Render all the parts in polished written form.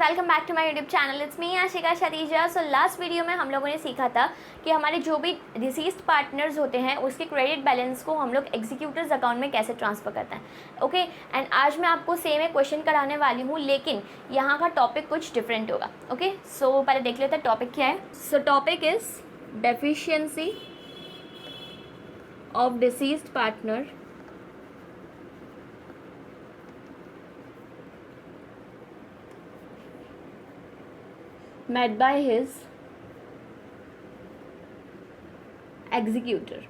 Welcome back to my YouTube channel. It's me Ashika Shatija. So last video में हम लोगों ने सीखा था कि हमारे जो भी डिसीज्ड पार्टनर्स होते हैं उसके क्रेडिट बैलेंस को हम लोग एग्जीक्यूटर्स अकाउंट में कैसे ट्रांसफ़र करते हैं। ओके एंड आज मैं आपको सेम एक क्वेश्चन कराने वाली हूँ, लेकिन यहाँ का टॉपिक कुछ डिफरेंट होगा। ओके सो पहले देख लेते हैं टॉपिक क्या है। सो topic is deficiency of deceased partner met by his executor।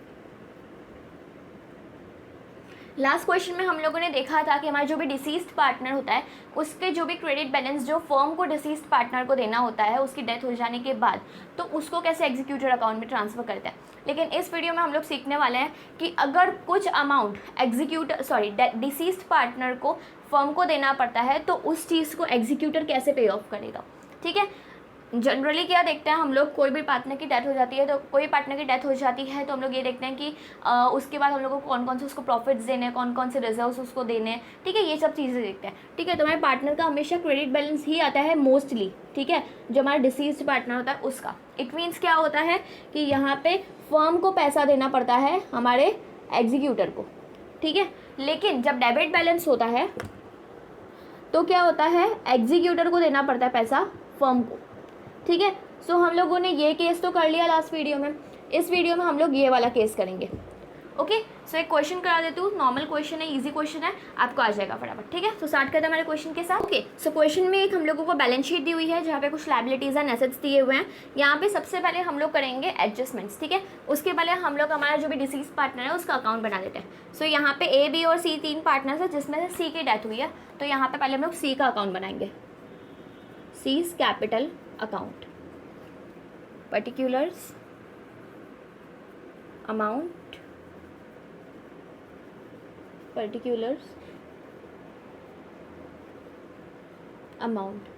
Last question में हम लोगों ने देखा था कि हमारा जो भी डिसीज्ड पार्टनर होता है उसके जो भी क्रेडिट बैलेंस जो फर्म को डिसीज्ड पार्टनर को देना होता है उसकी डेथ हो जाने के बाद, तो उसको कैसे एग्जीक्यूटर अकाउंट में ट्रांसफ़र करते हैं। लेकिन इस वीडियो में हम लोग सीखने वाले हैं कि अगर कुछ अमाउंट डिसीज्ड पार्टनर को फर्म को देना पड़ता है तो उस चीज़ को एग्जीक्यूटर कैसे पे ऑफ करेगा। ठीक है, जनरली क्या देखते हैं हम लोग, कोई भी पार्टनर की डेथ हो जाती है तो हम लोग ये देखते हैं कि उसके बाद हम लोगों को कौन कौन से उसको प्रॉफिट्स देने हैं, कौन कौन से रिजर्व्स उसको देने हैं। ठीक है, ये सब चीज़ें देखते हैं। ठीक है, तो हमारे पार्टनर का हमेशा क्रेडिट बैलेंस ही आता है मोस्टली। ठीक है, जो हमारा डिसीज्ड पार्टनर होता है उसका। इट मीन्स क्या होता है कि यहाँ पे फर्म को पैसा देना पड़ता है हमारे एग्जीक्यूटर को। ठीक है, लेकिन जब डेबिट बैलेंस होता है तो क्या होता है, एग्जीक्यूटर को देना पड़ता है पैसा फर्म को। ठीक है, सो हम लोगों ने ये केस तो कर लिया लास्ट वीडियो में। इस वीडियो में हम लोग ये वाला केस करेंगे। ओके सो एक क्वेश्चन करा देती हूँ, नॉर्मल क्वेश्चन है, इजी क्वेश्चन है, आपको आ जाएगा फटाफट। ठीक है, तो स्टार्ट करते हैं हमारे क्वेश्चन के साथ। ओके सो क्वेश्चन में एक हम लोगों को बैलेंस शीट दी हुई है जहाँ पे कुछ लायबिलिटीज़ एंड एसेट्स दिए हुए हैं। यहाँ पे सबसे पहले हम लोग करेंगे एडजस्टमेंट्स। ठीक है, उसके पहले हम लोग हमारा जो भी डिसीज पार्टनर है उसका अकाउंट बना देते हैं। सो यहाँ पे ए, बी और सी तीन पार्टनर्स है जिसमें से सी की डेथ हुई है, तो यहाँ पे पहले हम लोग सी का अकाउंट बनाएंगे। C's capital account, particulars, amount, particulars, amount।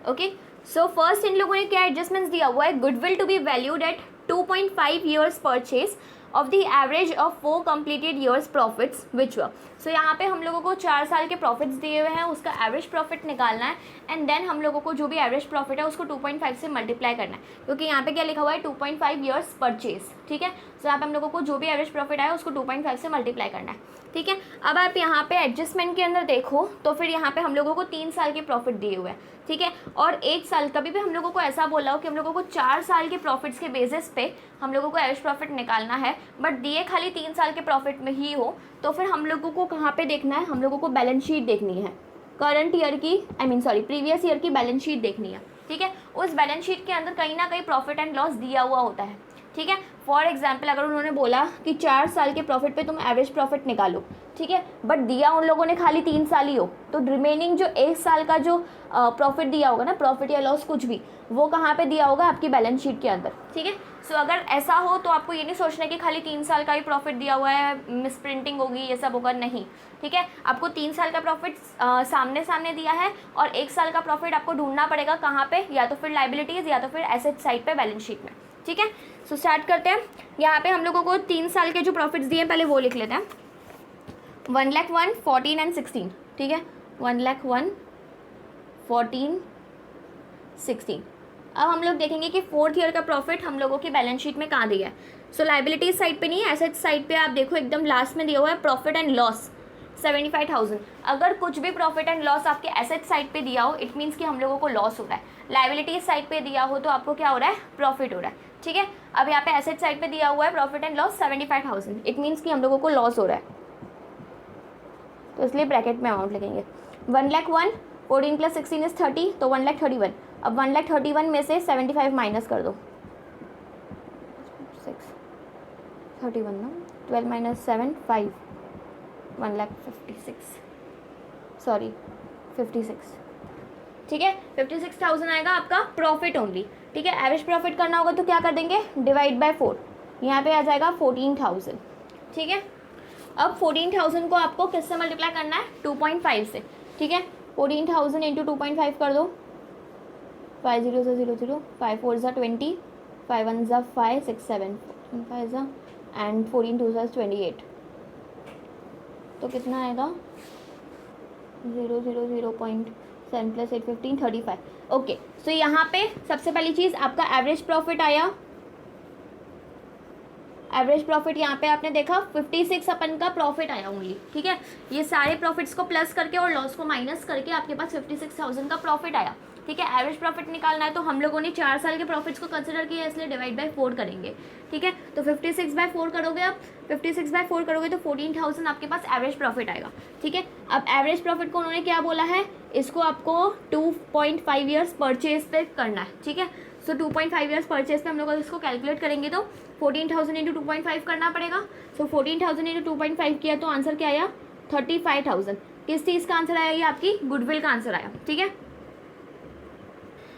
Okay so first इन लोगों ने क्या एडजस्टमेंट्स दिया हुआ है, goodwill to be valued at 2.5 years purchase of the average of 4 completed years profits which were. So यहाँ पे हम लोगों को 4 साल के प्रॉफिट्स दिए हुए हैं, उसका एवरेज प्रॉफिट निकालना है एंड देन हम लोगों को जो भी एवरेज प्रॉफिट है उसको 2.5 से मल्टीप्लाई करना है, क्योंकि यहाँ पे क्या लिखा हुआ है 2.5 years परचेज। ठीक है, सो यहाँ पे हम लोगों को जो भी एवरेज प्रॉफिट आया उसको 2.5 से मल्टीप्लाई करना है। ठीक है, अब आप यहाँ पे एडजस्टमेंट के अंदर देखो तो फिर यहाँ पे हम लोगों को 3 साल के प्रॉफिट दिए हुए हैं। ठीक है, और 1 साल, कभी भी हम लोगों को ऐसा बोला हो कि हम लोगों को 4 साल के प्रॉफिट्स के बेसिस पे हम लोगों को एवरेज प्रॉफिट निकालना है, बट दिए खाली 3 साल के प्रॉफिट में ही हो, तो फिर हम लोगों को कहाँ पे देखना है, हम लोगों को बैलेंस शीट देखनी है, करंट ईयर की प्रीवियस ईयर की बैलेंस शीट देखनी है। ठीक है, उस बैलेंस शीट के अंदर कहीं ना कहीं प्रॉफिट एंड लॉस दिया हुआ होता है। ठीक है, फॉर एग्जाम्पल अगर उन्होंने बोला कि 4 साल के प्रॉफिट पे तुम एवरेज प्रॉफिट निकालो, ठीक है, बट दिया उन लोगों ने खाली 3 साल ही हो, तो रिमेनिंग जो 1 साल का जो प्रॉफिट दिया होगा ना, प्रॉफिट या लॉस कुछ भी, वो कहाँ पे दिया होगा, आपकी बैलेंस शीट के अंदर। ठीक है, सो अगर ऐसा हो तो आपको ये नहीं सोचना कि खाली 3 साल का ही प्रॉफिट दिया हुआ है, मिस प्रिंटिंग होगी, ये सब होगा, नहीं। ठीक है, आपको 3 साल का प्रॉफिट सामने सामने दिया है और 1 साल का प्रॉफिट आपको ढूंढना पड़ेगा कहाँ पे, या तो फिर लाइबिलिटीज़ या तो फिर एसेट साइड पे बैलेंस शीट में। ठीक है, सो स्टार्ट करते हैं। यहाँ पे हम लोगों को 3 साल के जो प्रॉफिट्स दिए हैं पहले वो लिख लेते हैं। 1,01,000, 14 एंड 16। ठीक है, 1,01,000, 14, 16। अब हम लोग देखेंगे कि 4th ईयर का प्रॉफिट हम लोगों की बैलेंस शीट में कहाँ दिया है। सो लाइबिलिटीज साइड पे नहीं है, एसेट साइड पे आप देखो एकदम लास्ट में दिया हुआ है प्रॉफिट एंड लॉस 75,000। अगर कुछ भी प्रॉफिट एंड लॉस आपके एसेट साइड पे दिया हो, इट मीन्स कि हम लोगों को लॉस हो रहा है। लाइबिलिटीज साइड पे दिया हो तो आपको क्या हो रहा है, प्रॉफिट हो रहा है। ठीक है, अब यहाँ पे एसेट साइड पे दिया हुआ है profit and loss 75,000, it means कि हम लोगों को लॉस हो रहा है, तो इसलिए ब्रैकेट में अमाउंट लिखेंगे। 1,01,000, 14 + 16 = 30, तो 1,31,000। अब 1,31,000 में से 75 माइनस कर दो, 31 ना, 12 - 7 5, 56। ठीक है, 56,000 आएगा आपका प्रॉफिट ओनली। ठीक है, एवरेज प्रॉफिट करना होगा तो क्या कर देंगे, डिवाइड बाय 4, यहाँ पे आ जाएगा 14,000। ठीक है, अब 14,000 को आपको किससे मल्टीप्लाई करना है, 2.5 से। ठीक है, 14,000 × 2.5 कर दो, 5 0 0 0, 5 4 20, 5 1 5, 6 7, 5 एंड 14 2 28, तो कितना आएगा 0.7 + 8 15 35। ओके, सो यहाँ पे सबसे पहली चीज़ आपका एवरेज प्रॉफिट आया। एवरेज प्रॉफिट यहाँ पे आपने देखा 56 अपन का प्रॉफिट आया ओनली, ठीक है। ये सारे प्रॉफिट्स को प्लस करके और लॉस को माइनस करके आपके पास 56,000 का प्रॉफिट आया, ठीक है। एवरेज प्रॉफिट निकालना है तो हम लोगों ने 4 साल के प्रॉफिट्स को कंसिडर किया, इसलिए डिवाइड बाय 4 करेंगे, ठीक है। तो 56/4 करोगे आप, 56/4 करोगे तो 14,000 आपके पास एवरेज प्रॉफिट आएगा, ठीक है। अब एवरेज प्रॉफिट को उन्होंने क्या बोला है, इसको आपको 2.5 ईयर्स परचेज पे करना है, ठीक है। सो 2.5 ईयर्स परचेज पे हम लोग इसको कैलकुलेट करेंगे तो 14,000 इंटू 2.5 करना पड़ेगा। सो 14,000 इंटू 2.5 किया तो आंसर क्या आया, 35,000। किस चीज़ का आंसर आया, ये आपकी गुडविल का आंसर आया, ठीक है।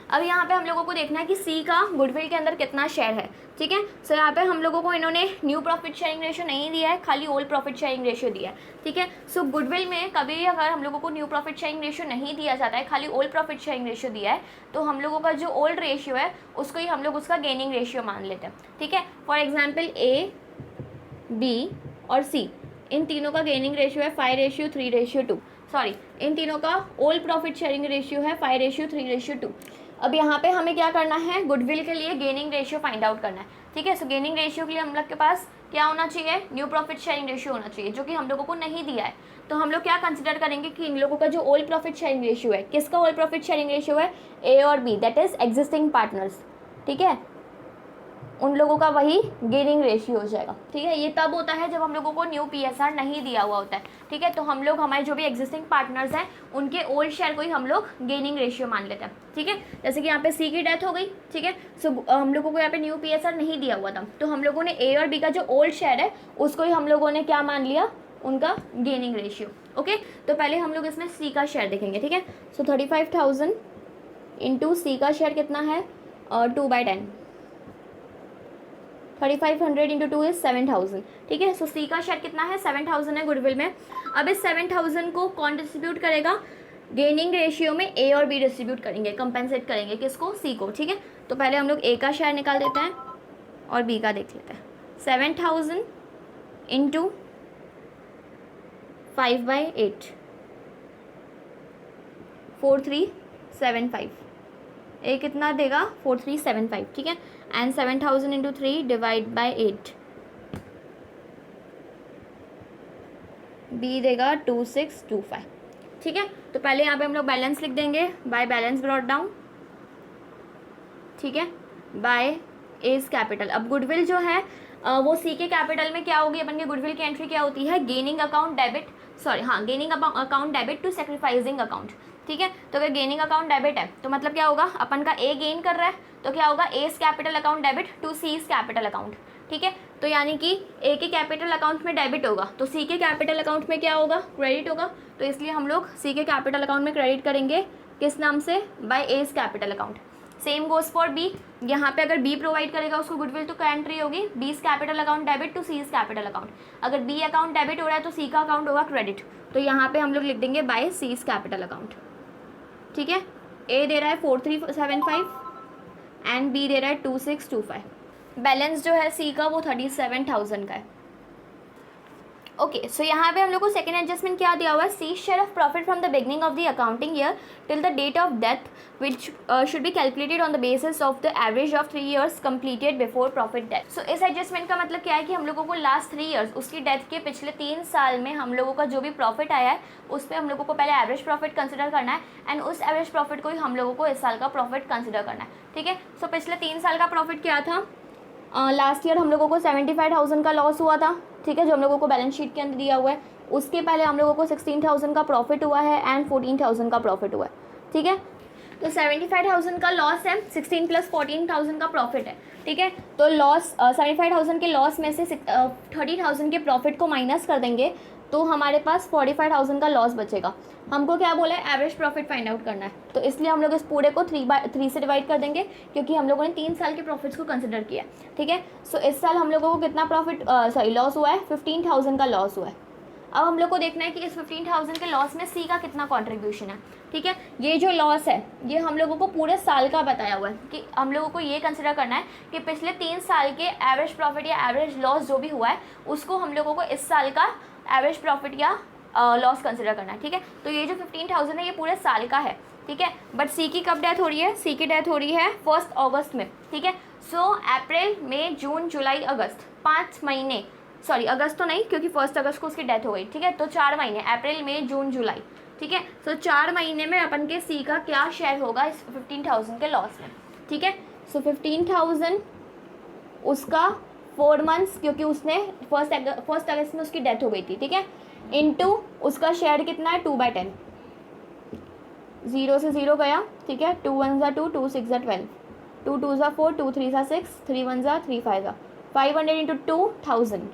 अब यहाँ पे हम लोगों को देखना है कि सी का गुडविल के अंदर कितना शेयर है, ठीक है। सो यहाँ पे हम लोगों को इन्होंने न्यू प्रॉफिट शेयरिंग रेशियो नहीं दिया है, खाली ओल्ड प्रॉफिट शेयरिंग रेशियो दिया है, ठीक है। सो गुडविल में कभी अगर हम लोगों को न्यू प्रॉफिट शेयरिंग रेशियो नहीं दिया जाता है, खाली ओल्ड प्रॉफिट शेयरिंग रेशियो दिया है, तो हम लोगों का जो ओल्ड रेशियो है उसको ही हम लोग उसका गेनिंग रेशियो मान लेते हैं, ठीक है। फॉर एग्जाम्पल ए, बी और सी, इन तीनों का गेनिंग रेशियो है 5:3:2। सॉरी, इन तीनों का ओल्ड प्रॉफिट शेयरिंग रेशियो है 5:3:2। अब यहाँ पे हमें क्या करना है, गुडविल के लिए गेनिंग रेशियो फाइंड आउट करना है, ठीक है। सो गेनिंग रेशियो के लिए हम लोग के पास क्या होना चाहिए, न्यू प्रॉफिट शेयरिंग रेशियो होना चाहिए, जो कि हम लोगों को नहीं दिया है। तो हम लोग क्या कंसिडर करेंगे कि इन लोगों का जो ओल्ड प्रॉफिट शेयरिंग रेशियो है, किसका ओल्ड प्रॉफिट शेयरिंग रेशियो है, ए और B, that is existing partners, ठीक है। उन लोगों का वही गेनिंग रेशियो हो जाएगा, ठीक है। ये तब होता है जब हम लोगों को न्यू पीएसआर नहीं दिया हुआ होता है, ठीक है। तो हम लोग हमारे जो भी एग्जिस्टिंग पार्टनर्स हैं उनके ओल्ड शेयर को ही हम लोग गेनिंग रेशियो मान लेते हैं, ठीक है। जैसे कि यहाँ पे सी की डेथ हो गई, ठीक है। सो हम लोगों को यहाँ पे न्यू पीएसआर नहीं दिया हुआ था, तो हम लोगों ने ए और बी का जो ओल्ड शेयर है उसको ही हम लोगों ने क्या मान लिया, उनका गेनिंग रेशियो, ओके। तो पहले हम लोग इसमें सी का शेयर देखेंगे, ठीक है। सो 35,000 इंटू सी का शेयर कितना है 2/10, 3500 इंटू 2 इज 7,000, ठीक है। सो सी का शेयर कितना है, 7,000 है गुडविल में। अब इस 7,000 को कौन डिस्ट्रीब्यूट करेगा, गेनिंग रेशियो में ए और बी डिस्ट्रीब्यूट करेंगे, कंपेंसेट करेंगे किसको, सी को, ठीक है। तो पहले हम लोग ए का शेयर निकाल देते हैं और बी का देख लेते हैं। 7,000 इंटू 5/8, 4375, ए कितना देगा 4375, ठीक है। And 7,000 into 3 divide by 8, B देगा 2625, ठीक है। तो पहले यहाँ पे हम लोग बैलेंस लिख देंगे, बाय बैलेंस ब्रॉट डाउन, ठीक है, बाय एज कैपिटल। अब गुडविल जो है वो सी के कैपिटल में क्या होगी, अपन के गुडविल की एंट्री क्या होती है, गेनिंग अकाउंट डेबिट, सॉरी हाँ, gaining account debit to sacrificing account, ठीक है। तो अगर गेनिंग अकाउंट डेबिट है तो मतलब क्या होगा, अपन का ए गेन कर रहा है तो क्या होगा, as capital account debit to C's capital account, ठीक है। तो यानी कि ए के कैपिटल अकाउंट में डेबिट होगा तो सी के कैपिटल अकाउंट में क्या होगा, क्रेडिट होगा। तो इसलिए हम लोग सी के कैपिटल अकाउंट में क्रेडिट करेंगे, किस नाम से, by A's capital account. Same goes for B, यहाँ पे अगर बी प्रोवाइड करेगा उसको गुडविल तो क्या एंट्री होगी, B's capital account debit to C's capital account. अगर बी अकाउंट डेबिट हो रहा है तो सी का अकाउंट होगा क्रेडिट, तो यहाँ पे हम लोग लिख देंगे बाय सीज कैपिटल अकाउंट, ठीक है। ए दे रहा है 4375 एंड बी दे रहा है 2625। बैलेंस जो है सी का वो 37,000 का है, ओके। सो यहाँ पे हम लोग को सेकेंड एडजस्टमेंट क्या दिया हुआ है, C share of profit from the beginning of the accounting year till the date of death which should be calculated on the basis of the average of 3 years completed before profit death. So इस adjustment का मतलब क्या है कि हम लोगों को last 3 years, उसकी डेथ के पिछले 3 साल में हम लोगों का जो भी प्रॉफिट आया है उस पर हम लोगों को पहले एवरेज प्रॉफिट कंसिडर करना है एंड उस एवरेज प्रॉफिट को ही हम लोगों को इस साल का प्रॉफिट कंसिडर करना है, ठीक है। सो पिछले 3 साल का प्रॉफिट क्या था, लास्ट ईयर हम लोगों को 75,000 का लॉस हुआ था, ठीक है, जो हम लोगों को बैलेंस शीट के अंदर दिया हुआ है। उसके पहले हम लोगों को 16,000 का प्रॉफिट हुआ है एंड 14,000 का प्रॉफिट हुआ है, ठीक है। तो 75,000 का लॉस है, 16 + 14,000 का प्रॉफिट है, ठीक है। तो लॉस 75,000 के लॉस में से 30,000 के प्रॉफिट को माइनस कर देंगे तो हमारे पास 45,000 का लॉस बचेगा। हमको क्या बोला है, एवरेज प्रॉफिट फाइंड आउट करना है, तो इसलिए हम लोग इस पूरे को 3 से डिवाइड कर देंगे क्योंकि हम लोगों ने 3 साल के प्रॉफिट्स को कंसिडर किया, ठीक है। सो इस साल हम लोगों को कितना प्रॉफिट लॉस हुआ है, 15,000 का लॉस हुआ है। अब हम लोग को देखना है कि इस 15,000 के लॉस में सी का कितना कॉन्ट्रीब्यूशन है, ठीक है। ये जो लॉस है ये हम लोगों को पूरे साल का बताया हुआ है कि हम लोगों को ये कंसिडर करना है कि पिछले 3 साल के एवरेज प्रॉफिट या एवरेज लॉस जो भी हुआ है उसको हम लोगों को इस साल का एवरेज प्रॉफिट या लॉस कंसिडर करना है, ठीक है। तो ये जो 15,000 है ये पूरे साल का है, ठीक है। बट सी की कब डेथ हो रही है, सी की डेथ हो रही है 1 अगस्त में, ठीक है। सो अप्रैल मई जून जुलाई अगस्त 5 महीने, सॉरी अगस्त तो नहीं क्योंकि 1 अगस्त को उसकी डेथ हो गई, ठीक है। तो 4 महीने, अप्रैल मई जून जुलाई, ठीक है। सो 4 महीने में अपन के सी का क्या शेयर होगा इस 15,000 के लॉस में, ठीक है। सो 15,000 उसका 4 मंथ्स, क्योंकि उसने 1 अगस्त में उसकी डेथ हो गई थी, ठीक है, इनटू उसका शेयर कितना है 2/10, 0 से 0 गया, ठीक है। 2 1 ज़ा 2, 2 6 ज़ा 12, 2 2 ज़ा 4, 2 3 ज़ा 6, 3 1 ज़ा 3 5 ज़ा 500 इंटू 2,000।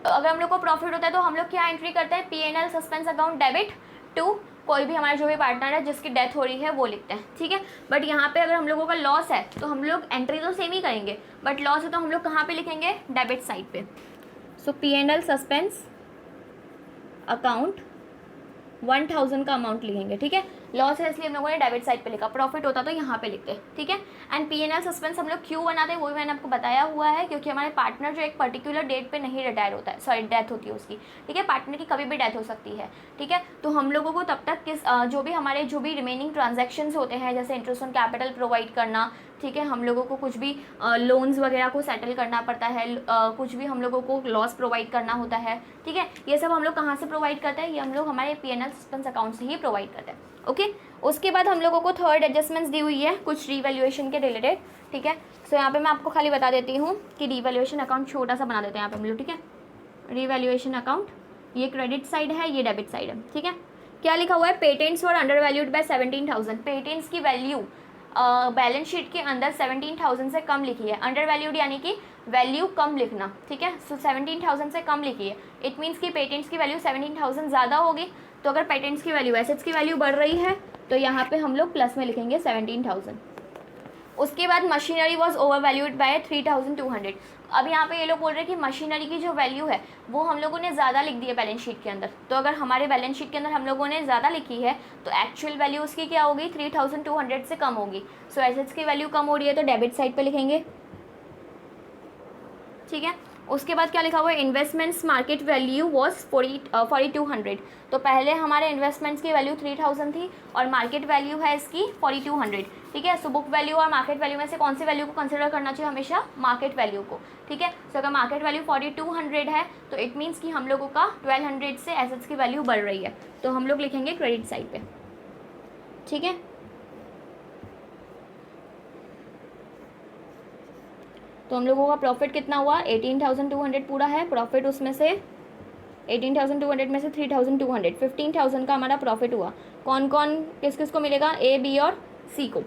अगर हम लोग को प्रॉफिट होता है तो हम लोग क्या एंट्री करते हैं, P&L suspense account debit to कोई भी हमारा जो भी पार्टनर है जिसकी डेथ हो रही है वो लिखते हैं, ठीक है। बट यहाँ पे अगर हम लोगों का लॉस है तो हम लोग एंट्री तो सेम ही करेंगे, बट लॉस है तो हम लोग कहाँ पे लिखेंगे, डेबिट साइड पे। सो P&L सस्पेंस अकाउंट 1,000 का अमाउंट लिखेंगे, ठीक है। लॉस है इसलिए हम लोगों ने डेबिट साइड पे लिखा, प्रॉफिट होता तो यहाँ पे लिखते, ठीक है। एंड P&L सस्पेंस हम लोग क्यों बनाते हैं वो भी मैंने आपको बताया हुआ है, क्योंकि हमारे पार्टनर जो एक पर्टिकुलर डेट पे नहीं रिटायर होता है, सॉरी डेथ होती है उसकी, ठीक है। पार्टनर की कभी भी डेथ हो सकती है, ठीक है। तो हम लोगों को तब तक जो भी रिमेनिंग ट्रांजेक्शन्स होते हैं, जैसे इंटरेस्ट ऑन कैपिटल प्रोवाइड करना, ठीक है, हम लोगों को कुछ भी लोन्स वगैरह को सेटल करना पड़ता है, कुछ भी हम लोगों को लॉस प्रोवाइड करना होता है, ठीक है। ये सब हम लोग कहाँ से प्रोवाइड करते हैं, ये हम लोग हमारे P&L सस्पेंस अकाउंट से ही प्रोवाइड करते हैं, ओके। उसके बाद हम लोगों को थर्ड एडजस्टमेंट्स दी हुई है कुछ रीवैल्यूएशन के रिलेटेड, ठीक है। सो यहाँ पे मैं आपको खाली बता देती हूँ कि रीवैल्यूएशन अकाउंट छोटा सा बना देते हैं यहाँ पे हम लोग, ठीक है। रीवैल्यूएशन अकाउंट, ये क्रेडिट साइड है, ये डेबिट साइड है, ठीक है। क्या लिखा हुआ है, पेटेंट्स वर अंडर वैल्यूड बाय 17,000, पेटेंट्स की वैल्यू बैलेंस शीट के अंदर 17,000 से कम लिखी है, अंडर वैल्यूड यानी कि वैल्यू कम लिखना, ठीक है। सो 17,000 से कम लिखी है, इट मीन्स कि पेटेंट्स की वैल्यू 17,000 ज़्यादा होगी। तो अगर पेटेंट्स की वैल्यू, एसेट्स की वैल्यू बढ़ रही है तो यहाँ पे हम लोग प्लस में लिखेंगे 17,000। उसके बाद machinery was over valued bye 3,200। अब यहाँ पे ये लोग बोल रहे हैं कि मशीनरी की जो वैल्यू है वो हम लोगों ने ज़्यादा लिख दी है बैलेंस शीट के अंदर। तो अगर हमारे बैलेंस शीट के अंदर हम लोगों ने ज़्यादा लिखी है तो एक्चुअल वैल्यू उसकी क्या होगी, 3,200 से कम होगी। सो एसेट्स की वैल्यू कम हो रही है तो डेबिट साइड पे लिखेंगे, ठीक है। उसके बाद क्या लिखा हुआ है, इन्वेस्टमेंट्स मार्केट वैल्यू वॉज 4,200। तो पहले हमारे इन्वेस्टमेंट्स की वैल्यू 3,000 थी और मार्केट वैल्यू है इसकी 4,200, ठीक है। सो बुक वैल्यू और मार्केट वैल्यू में से कौन सी वैल्यू को कंसिडर करना चाहिए, हमेशा मार्केट वैल्यू को, ठीक है। सो अगर मार्केट वैल्यू 4,200 है तो इट मीन्स कि हम लोगों का 1,200 से एसेट्स की वैल्यू बढ़ रही है, तो हम लोग लिखेंगे क्रेडिट साइड पे, ठीक है। तो हम लोगों का प्रॉफिट कितना हुआ, 18,200 पूरा है प्रॉफिट, उसमें से 18,200 में से 3,200, 15,000 का हमारा प्रॉफिट हुआ। कौन कौन किस किस को मिलेगा, ए बी और सी को,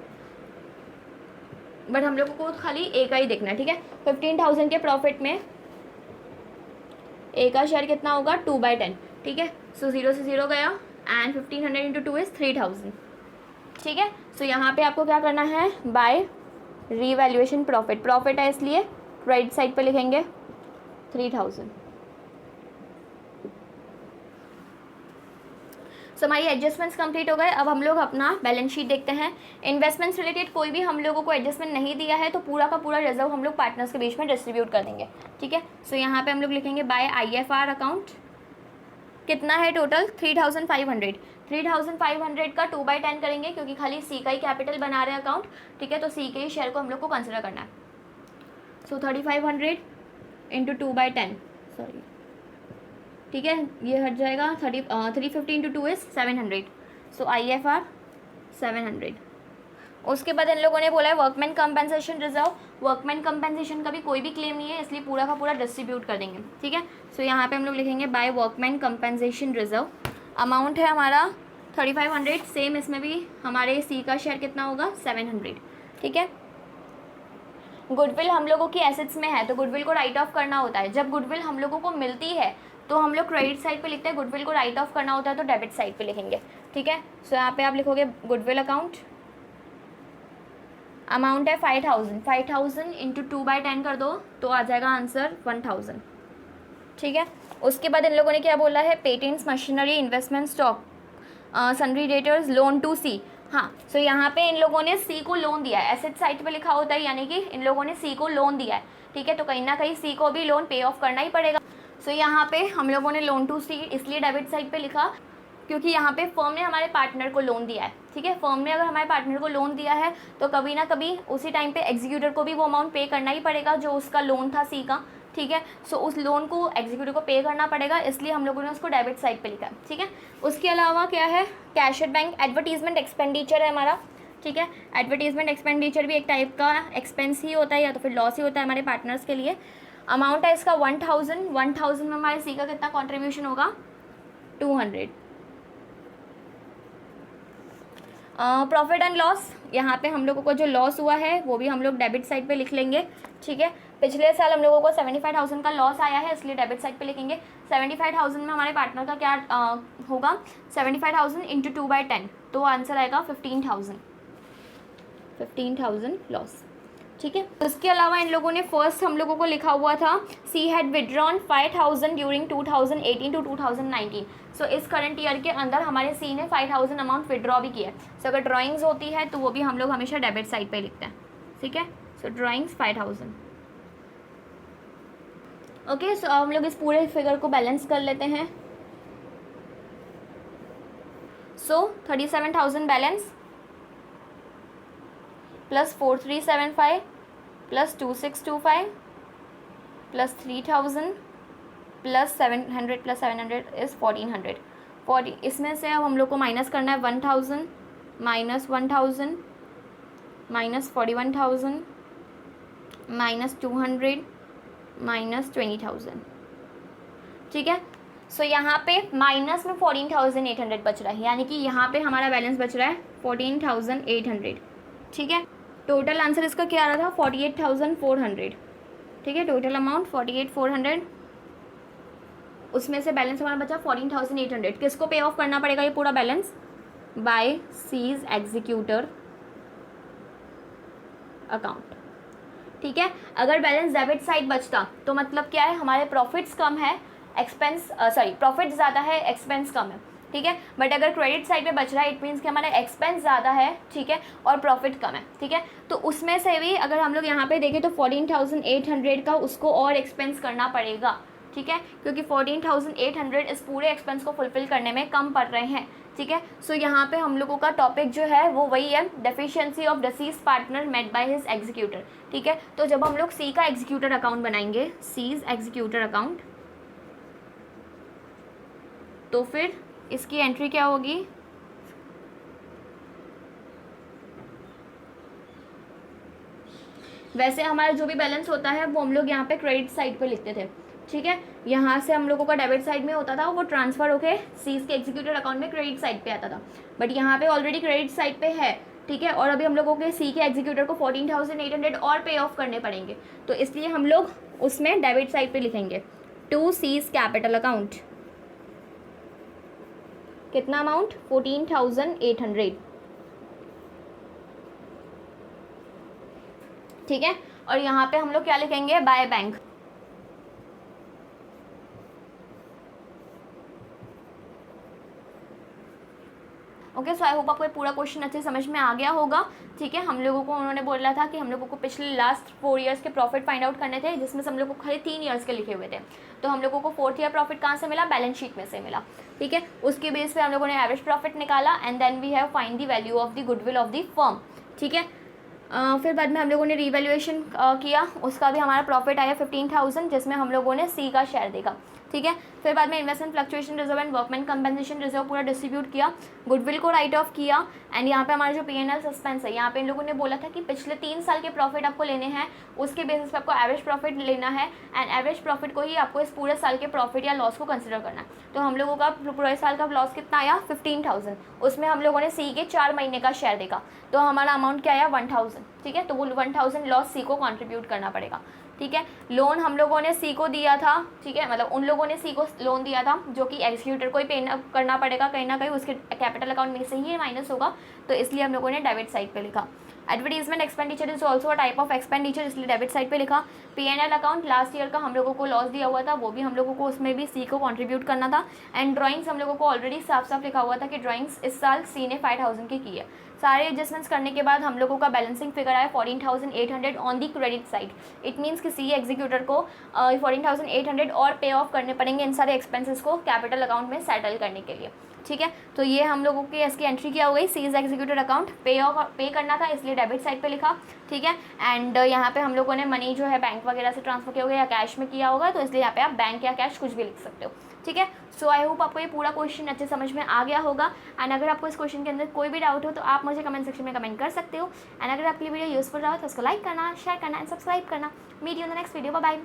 बट हम लोगों को खाली ए का ही देखना है, ठीक है। 15,000 के प्रॉफिट में ए का शेयर कितना होगा, 2/10, ठीक है। सो 0 से 0 गया एंड 1500 इंटू 2 इज 3,000, ठीक है। सो यहाँ पे आपको क्या करना है, बाय रीवैल्यूएशन प्रॉफिट, प्रॉफिट है इसलिए राइट साइड पे लिखेंगे 3,000। सो हमारी एडजस्टमेंट्स कंप्लीट हो गए। अब हम लोग अपना बैलेंस शीट देखते हैं। इन्वेस्टमेंट्स रिलेटेड कोई भी हम लोगों को एडजस्टमेंट नहीं दिया है तो पूरा का पूरा रिजर्व हम लोग पार्टनर्स के बीच में डिस्ट्रीब्यूट कर देंगे, ठीक है। सो यहाँ पे हम लोग लिखेंगे बाय IFR अकाउंट, कितना है टोटल, 3,500। 3,500 का 2/10 करेंगे क्योंकि खाली सी का ही कैपिटल बना रहे हैं अकाउंट, ठीक है। तो सी के ही शेयर को हम लोग को कंसिडर करना है। सो 3,500 इंटू 2/10, सॉरी, ठीक है, ये हट जाएगा, 350 इंटू 2 इज 700। So IFR 700। उसके बाद इन लोगों ने बोला है workman compensation reserve, workman compensation का भी कोई भी क्लेम नहीं है इसलिए पूरा का पूरा डिस्ट्रीब्यूट कर देंगे, ठीक है। सो यहाँ पे हम लोग लिखेंगे by workman compensation reserve, amount है हमारा 3,500, सेम इसमें भी हमारे सी का शेयर कितना होगा, 700, ठीक है। गुडविल हम लोगों की एसेट्स में है तो गुडविल को राइट ऑफ करना होता है। जब गुडविल हम लोगों को मिलती है तो हम लोग क्रेडिट साइड पे लिखते हैं, गुडविल को राइट ऑफ करना होता है तो डेबिट साइड पे लिखेंगे, ठीक है। सो यहाँ पे आप लिखोगे गुडविल अकाउंट, अमाउंट है 5,000, 5,000 इंटू 2/10 कर दो तो आ जाएगा आंसर 1,000, ठीक है। उसके बाद इन लोगों ने क्या बोला है, patents machinery investment stock sundry debtors loan to C. हाँ, सो यहाँ पे इन लोगों ने सी को लोन दिया है, एसेट साइड पे लिखा होता है यानी कि इन लोगों ने सी को लोन दिया है, ठीक है। तो कहीं ना कहीं सी को भी लोन पे ऑफ करना ही पड़ेगा। सो यहाँ पे हम लोगों ने लोन टू सी इसलिए डेबिट साइड पे लिखा क्योंकि यहाँ पे फर्म ने हमारे पार्टनर को लोन दिया है, ठीक है। फर्म ने अगर हमारे पार्टनर को लोन दिया है तो कभी ना कभी उसी टाइम पे एग्जीक्यूटर को भी वो अमाउंट पे करना ही पड़ेगा जो उसका लोन था सी का, ठीक है। सो उस लोन को एग्जीक्यूटिव को पे करना पड़ेगा, इसलिए हम लोगों ने उसको डेबिट साइड पे लिखा है, ठीक है। उसके अलावा क्या है, cash at bank advertisement expenditure है हमारा, ठीक है। एडवर्टीजमेंट एक्सपेंडिचर भी एक टाइप का एक्सपेंस ही होता है या तो फिर लॉस ही होता है हमारे पार्टनर्स के लिए। अमाउंट है इसका 1000 में हमारे सी का कितना कॉन्ट्रीब्यूशन होगा, 200। प्रॉफिट एंड लॉस, यहाँ पे हम लोगों को जो लॉस हुआ है वो भी हम लोग डेबिट साइड पे लिख लेंगे, ठीक है। पिछले साल हम लोगों को 75,000 का लॉस आया है, इसलिए डेबिट साइड पे लिखेंगे। 75,000 में हमारे पार्टनर का क्या होगा, 75,000 इंटू 2/10, तो आंसर आएगा 15,000 लॉस, ठीक है। उसके अलावा इन लोगों ने फर्स्ट हम लोगों को लिखा हुआ था C had withdrawn 5,000 during 2018 to 2019। So इस करंट ईयर के अंदर हमारे सी ने 5,000 अमाउंट विड्रॉ भी किया है। सो अगर ड्राइंग्स होती है तो वो भी हम लोग हमेशा डेबिट साइड पे लिखते हैं, ठीक है। सो ड्राइंग्स 5,000। ओके, सो हम लोग इस पूरे फिगर को बैलेंस कर लेते हैं। सो 37,000 balance plus 4,375 plus 2,625 plus 3,000 plus 700 is 1,400। इसमें से अब हम लोग को माइनस करना है 1,000 माइनस 1,000 माइनस 41,000 माइनस 200 माइनस 20,000, ठीक है। सो यहाँ पे माइनस में 14,800 बच रहा है, यानी कि यहाँ पे हमारा बैलेंस बच रहा है 14,800, ठीक है। टोटल आंसर इसका क्या आ रहा था, 48,400, ठीक है। टोटल अमाउंट 48,400, उसमें से बैलेंस हमारा बचा 14,800। किसको पे ऑफ करना पड़ेगा ये पूरा balance, by C's executor account, ठीक है। अगर बैलेंस डेबिट साइड बचता तो मतलब क्या है, हमारे प्रॉफिट्स कम है, एक्सपेंस प्रॉफिट ज़्यादा है, एक्सपेंस कम है, ठीक है। बट अगर क्रेडिट साइड पे बच रहा है इट मीन्स कि हमारा एक्सपेंस ज़्यादा है, ठीक है, और प्रॉफिट कम है, ठीक है। तो उसमें से भी अगर हम लोग यहाँ पे देखें तो 14,800 का उसको और एक्सपेंस करना पड़ेगा, ठीक है, क्योंकि 14,800 इस पूरे एक्सपेंस को फुलफिल करने में कम पड़ रहे हैं, ठीक है। सो यहाँ पे हम लोगों का टॉपिक जो है वो वही है, deficiency of deceased partner met by his executor, ठीक है। तो जब हम लोग सी का एग्जीक्यूटर अकाउंट बनाएंगे, सीज एग्जीक्यूटर अकाउंट, तो फिर इसकी एंट्री क्या होगी, वैसे हमारा जो भी बैलेंस होता है वो हम लोग यहाँ पे क्रेडिट साइड पे लिखते थे, ठीक है। यहाँ से हम लोगों का डेबिट साइड में होता था, वो ट्रांसफर होके सीज के एग्जीक्यूटर अकाउंट में क्रेडिट साइड पे आता था, बट यहाँ पे ऑलरेडी क्रेडिट साइड पे है, ठीक है। और अभी हम लोगों के सी के एग्जीक्यूटर को 14,800 और पे ऑफ करने पड़ेंगे, तो इसलिए हम लोग उसमें डेबिट साइड पे लिखेंगे टू सीज कैपिटल अकाउंट, कितना अमाउंट, 14,800, ठीक है। और यहाँ पे हम लोग क्या लिखेंगे, by bank, okay. So I hope आपको ये पूरा क्वेश्चन अच्छे समझ में आ गया होगा, ठीक है। हम लोगों को उन्होंने बोला था कि हम लोगों को पिछले लास्ट 4 ईयर्स के प्रॉफिट फाइंड आउट करने थे, जिसमें से हम लोगों को खाली 3 ईयर्स के लिखे हुए थे। तो हम लोगों को 4th ईयर प्रॉफिट कहाँ से मिला, बैलेंस शीट में से मिला, ठीक है। उसके बेस पे हम लोगों ने एवरेज प्रॉफिट निकाला and then we have find the value of the goodwill of the firm, ठीक है। फिर बाद में हम लोगों ने रीवैल्यूएशन किया, उसका भी हमारा प्रॉफिट आया 15,000, जिसमें हम लोगों ने सी का शेयर देखा, ठीक है। फिर बाद में investment fluctuation reserve and workman compensation reserve पूरा डिस्ट्रीब्यूट किया, गुडविल को राइट ऑफ किया एंड यहाँ पे हमारा जो P&L सस्पेंस है, यहाँ पे इन लोगों ने बोला था कि पिछले 3 साल के प्रॉफिट आपको लेने हैं, उसके बेसिस पे आपको एवरेज प्रॉफिट लेना है एंड एवरेज प्रॉफिट को ही आपको इस पूरे साल के प्रॉफिट या लॉस को कंसिडर करना है। तो हम लोगों का पूरे साल का लॉस कितना आया, 15,000, उसमें हम लोगों ने सी के 4 महीने का शेयर देखा, तो हमारा अमाउंट क्या आया, 1,000, ठीक है। तो वो 1,000 लॉस सी को कॉन्ट्रीब्यूट करना पड़ेगा, ठीक है। लोन हम लोगों ने सी को दिया था, ठीक है, मतलब उन लोगों ने सी को लोन दिया था जो कि एग्जीक्यूटर को ही पे करना पड़ेगा, कहीं ना कहीं उसके कैपिटल अकाउंट में से ही माइनस होगा, तो इसलिए हम लोगों ने डेबिट साइड पे लिखा। Advertisement expenditure is also a type of expenditure, इसलिए डेबिट साइड पे लिखा। P&L अकाउंट लास्ट ईयर का हम लोगों को लॉस दिया हुआ था, वो भी हम लोगों को उसमें भी सी को कंट्रीब्यूट करना था एंड ड्राइंग्स हम लोगों को ऑलरेडी साफ साफ लिखा हुआ था कि ड्राइंग्स इस साल सी ने 5,000 की है। सारे एडजस्टमेंट्स करने के बाद हम लोगों का बैलेंसिंग फिगर आया 14,800 on the credit side. It means कि सी एग्जीक्यूटर को 14,800 और पे ऑफ करने पड़ेंगे इन सारे एक्सपेंसेस को कैपिटल अकाउंट में सेटल करने के लिए, ठीक है। तो ये हम लोगों की इसकी एंट्री क्या हो गई, सीज एग्जीक्यूटेड अकाउंट, पे करना था इसलिए डेबिट साइड पे लिखा, ठीक है। एंड यहाँ पे हम लोगों ने मनी जो है बैंक वगैरह से ट्रांसफर किया होगा या कैश में किया होगा, तो इसलिए यहाँ पे आप बैंक या कैश कुछ भी लिख सकते हो, ठीक है। सो आई होप आपको ये पूरा क्वेश्चन अच्छे समझ में आ गया होगा। एंड अगर आपको इस क्वेश्चन के अंदर कोई भी डाउट हो तो आप मुझे कमेंट सेक्शन में कमेंट कर सकते हो। एंड अगर आपके लिए वीडियो यूजफुल रहा हो तो उसको लाइक करना, शेयर करना एंड सब्सक्राइब करना। Meet you in the next video, bye bye.